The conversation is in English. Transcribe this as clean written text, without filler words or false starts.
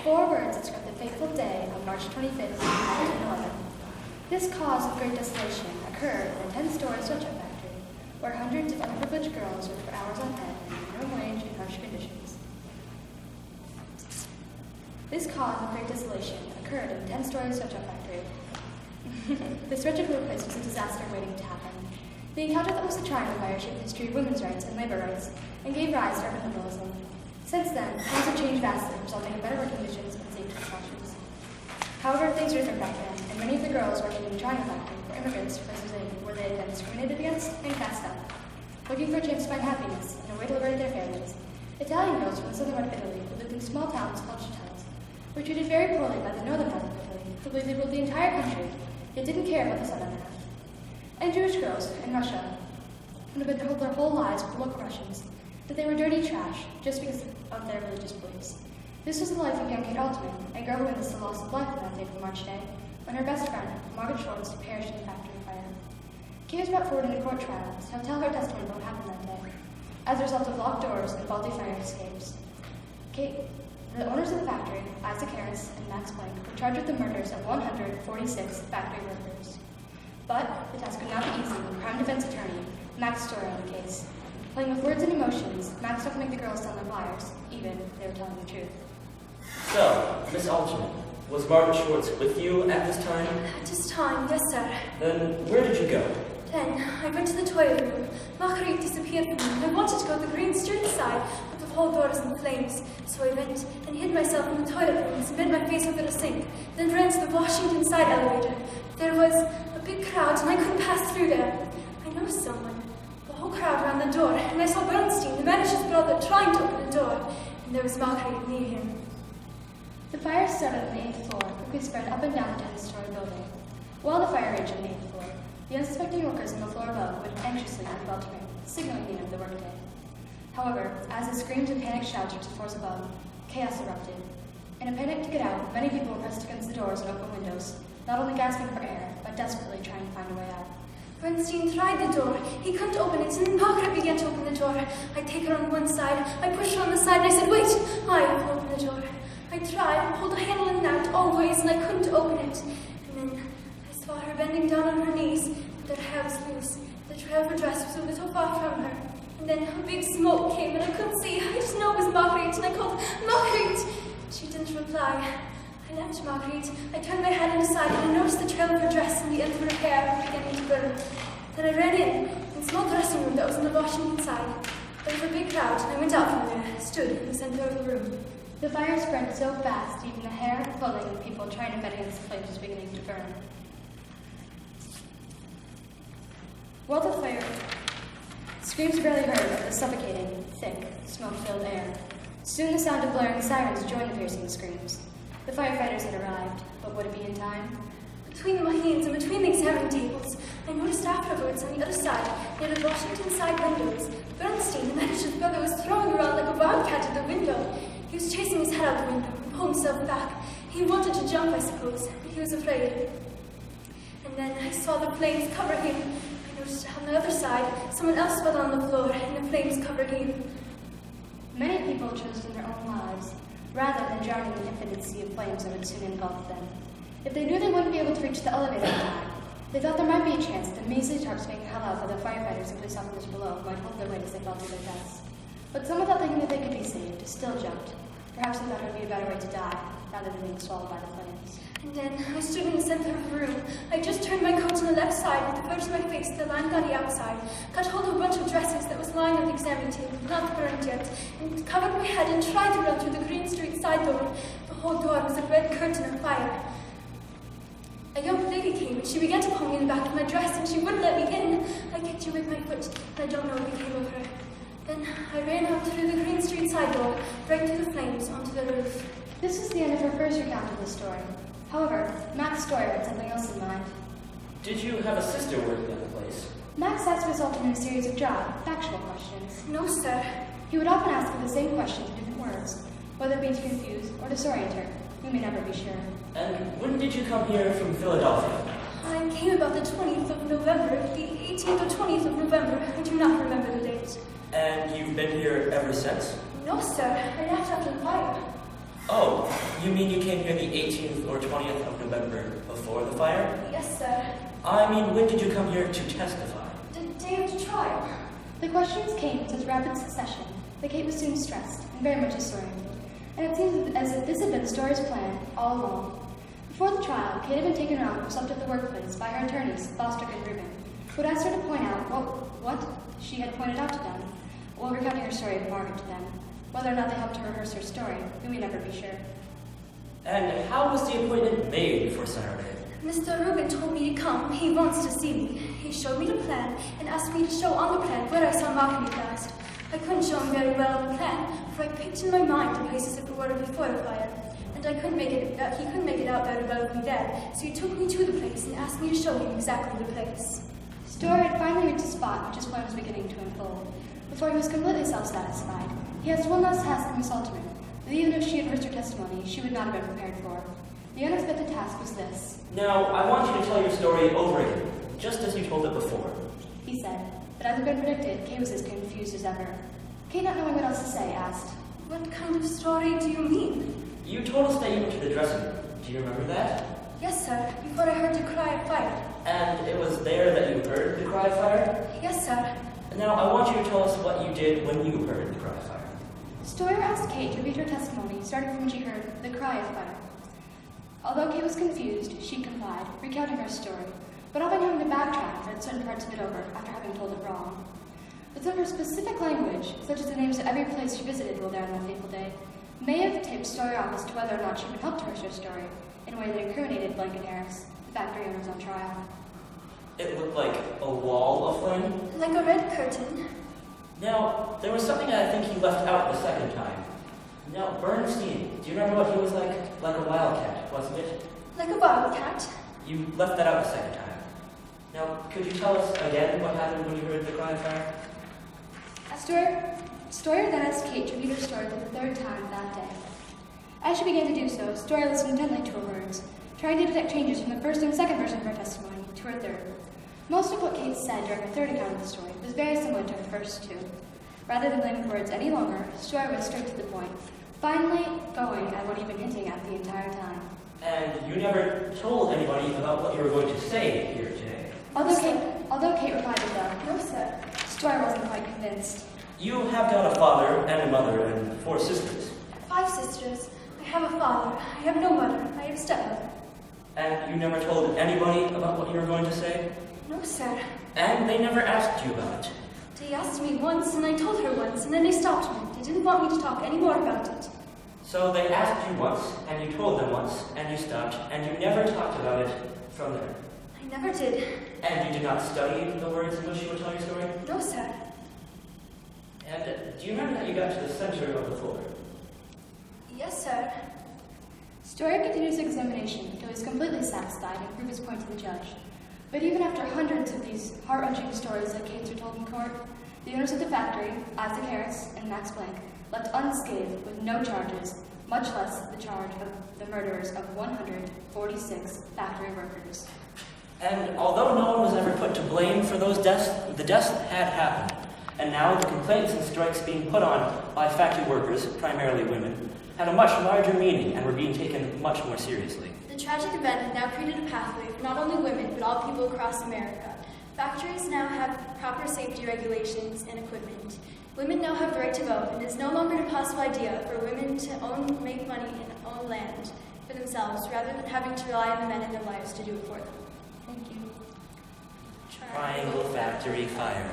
4 words describe the fateful day on March 25th, 1911. This cause of great desolation occurred in a 10-story sweatshop factory, where hundreds of underprivileged girls worked for hours on end in minimum wage and harsh conditions. This cause of great desolation occurred in a 10-story sweatshop factory. The sweatshop workplace was a disaster waiting to happen. The encounter that was the triumph fire shaped the history of women's rights and labor rights and gave rise to urban liberalism. Since then, times have changed vastly, resulting in better working conditions and safety precautions. However, things were different back then, and many of the girls working in the China factory were immigrants to places where they had been discriminated against and cast out. Looking for a chance to find happiness and a way to liberate their families, Italian girls from the southern part of Italy who lived in small towns called cittadines were treated very poorly by the northern part of Italy, who believed they ruled the entire country, yet didn't care about the southern half. And Jewish girls in Russia who had been told their whole lives by local Russians that they were dirty trash just because of their religious beliefs. This was the life of young Kate Altman, a girl who witnessed the loss of life on that fateful March day, when her best friend, Margaret Schwartz, perished in the factory fire. Kate was brought forward in a court trial to tell her testimony about what happened that day, as a result of locked doors and faulty fire escapes. The owners of the factory, Isaac Harris and Max Planck, were charged with the murders of 146 factory workers. But the task could not be easy when crime defense attorney Max Story on the case. Playing with words and emotions, Max tried to make the girls sound like liars, even if they were telling the truth. So, Miss Altman, was Margaret Schwartz with you at this time? At this time, yes, sir. Then where did you go? Then I went to the toilet room. Marguerite disappeared from me. I wanted to go to the Green Street side, but the whole door was in flames. So I went and hid myself in the toilet rooms and bent my face over the sink, then ran to the Washington side elevator. There was a big crowd, and I couldn't pass through there. I know someone. The whole crowd around the door, and I saw Bernstein, the manager's brother, trying to open the door, and there was Marguerite near him. The fire started on the 8th floor, quickly spread up and down the 10-story building. While the fire raged on the 8th floor, the unsuspecting workers on the floor above waited anxiously for the bell to ring, signaling the end of the workday. However, as the screams and panicked shouts reached the floors above, chaos erupted. In a panic to get out, many people were pressed against the doors and open windows, not only gasping for air, but desperately trying to find a way out. Bernstein tried the door. He couldn't open it, and Margaret began to open the door. I take her on one side, I push her on the side, and I said, "Wait, I will open the door." I tried, pulled the handle in and out, all ways, and I couldn't open it. And then I saw her bending down on her knees, with her hair was loose. The trail of her dress was a little far from her. And then a big smoke came, and I couldn't see. I just know it was Marguerite, and I called, "Marguerite!" She didn't reply. I left Marguerite. I turned my head inside, and I noticed the trail of her dress and the end of her hair beginning to burn. Then I ran in a small dressing room that was on the Washington side. There was a big crowd, and I went out from there, stood in the center of the room. The fire spread so fast, even the hair, clothing, and people trying to fight against the flames was beginning to burn. While the fire, screams barely heard of the suffocating, thick, smoke-filled air. Soon the sound of blaring sirens joined the piercing screams. The firefighters had arrived, but would it be in time? Between the machines and between the examining tables, I noticed afterwards on the other side, near the Washington side windows, Bernstein, the manager's brother, was throwing around like a wildcat at the window. He was chasing his head out the window and pulled himself back. He wanted to jump, I suppose, but he was afraid. And then I saw the flames cover him. I noticed on the other side, someone else fell on the floor, and the flames covered him. Many people chose their own lives, rather than drowning in the infinite sea of flames that would soon engulf them. If they knew they wouldn't be able to reach the elevator in time, they thought there might be a chance that the measly tarps being held out by the firefighters and police officers below might hold their weight as they fell to their deaths. But some without thinking that they could be saved still jumped. Perhaps they thought it would be a better way to die, rather than being swallowed by the flames. And then I stood in the center of the room. I just turned my coat to the left side with the verge of my face to the line on the outside, got hold of a bunch of dresses that was lying on the examining table, not burned yet, and covered my head and tried to run through the Green Street side door. The whole door was a red curtain of fire. A young lady came, and she began to pull me in the back of my dress, and she wouldn't let me in. I kicked her with my foot, and I don't know what became of her. Then I ran out through the Green Street side door, right through the flames, onto the roof. This was the end of her first recount of the story. However, Max Story had something else in mind. Did you have a sister working at the place? Max asked Miss Altman a series of factual questions. No, sir. He would often ask her the same questions in different words, whether it be to confuse or disorient her. We may never be sure. And when did you come here from Philadelphia? I came about the 20th of November, the 18th or 20th of November. I do not remember the date. And you've been here ever since? No, sir. I left after the fire. Oh, you mean you came here the 18th or 20th of November before the fire? Yes, sir. I mean, when did you come here to testify? The day of the trial. The questions came in such rapid succession that Kate was soon stressed and very much disoriented, and it seemed as if this had been Story's plan all along. Before the trial, Kate had been taken around and stopped at the workplace by her attorneys, Bostrick and Rubin, who had asked her to point out what she had pointed out to them, while recounting her story of Margaret to them. Whether or not they helped her rehearse her story, we may never be sure. And how was the appointment made for Saturday? Mr. Rubin told me to come. He wants to see me. He showed me the plan and asked me to show on the plan where I saw Margaret last. I couldn't show him very well on the plan, for I picked in my mind the places of the water before the fire, and he couldn't make it out very well with me there, so he took me to the place and asked me to show him exactly the place. Story had finally reached a spot which his plan was beginning to unfold. Before he was completely self-satisfied, he asked one last task of Miss Alterman, that even if she had rehearsed her testimony, she would not have been prepared for. The unexpected task was this. Now, I want you to tell your story over again, just as you told it before. He said, but as had been predicted, Kate was as confused as ever. Kate, not knowing what else to say, asked, What kind of story do you mean? You told us that you went to the dressing room. Do you remember that? Yes, sir, before I heard the cry of fire. And it was there that you heard the cry of fire? Yes, sir. And now I want you to tell us what you did when you heard the cry of fire. Stoyer asked Kate to repeat her testimony, starting from when she heard the cry of fire. Although Kate was confused, she complied, recounting her story, but often having to backtrack and certain parts of it over after having told it wrong. But some of her specific language, such as the names of every place she visited while there on that fateful day, may have tipped Stoyer off as to whether or not she would help to rehearse her story in a way that incriminated Blanket Harris, the factory owners on trial. It looked like a wall of flame. Like a red curtain. Now, there was something that I think you left out the second time. Now, Bernstein, do you remember what he was like? Like a wildcat, wasn't it? Like a wildcat. You left that out the second time. Now, could you tell us again what happened when you heard the cry of fire? Stoyer then asked Kate to repeat her story for the third time that day. As she began to do so, Stoyer listened intently to her words, trying to detect changes from the first and second version of her testimony to her third. Most of what Kate said during her third account of the story was very similar to her first two. Rather than playing with words any longer, Stoyer went straight to the point, finally going at what he'd been hinting at the entire time. And you never told anybody about what you were going to say here today. Although Kate replied with No, sir. Stoyer wasn't quite convinced. You have got a father and a mother and 4 sisters. 5 sisters. I have a father. I have no mother. I have a stepmother. And you never told anybody about what you were going to say? No, sir. And they never asked you about it. They asked me once, and I told her once, and then they stopped me. They didn't want me to talk any more about it. So they asked you once, and you told them once, and you stopped, and you never talked about it from there. I never did. And you did not study the words in which you would tell your story? No, sir. And do you remember that you got to the center of the floor? Yes, sir. Stoyer continued his examination until he was completely satisfied and proved his point to the judge. But even after hundreds of these heart-wrenching stories like Kate's were told in court, the owners of the factory, Isaac Harris and Max Blank, left unscathed with no charges, much less the charge of the murderers of 146 factory workers. And although no one was ever put to blame for those deaths, the deaths had happened. And now the complaints and strikes being put on by factory workers, primarily women, had a much larger meaning and were being taken much more seriously. The tragic event had now created a pathway for not only women, but all people across America. Factories now have proper safety regulations and equipment. Women now have the right to vote, and it is no longer an impossible idea for women to make money and own land for themselves, rather than having to rely on the men in their lives to do it for them. Thank you. Triangle Factory Fire.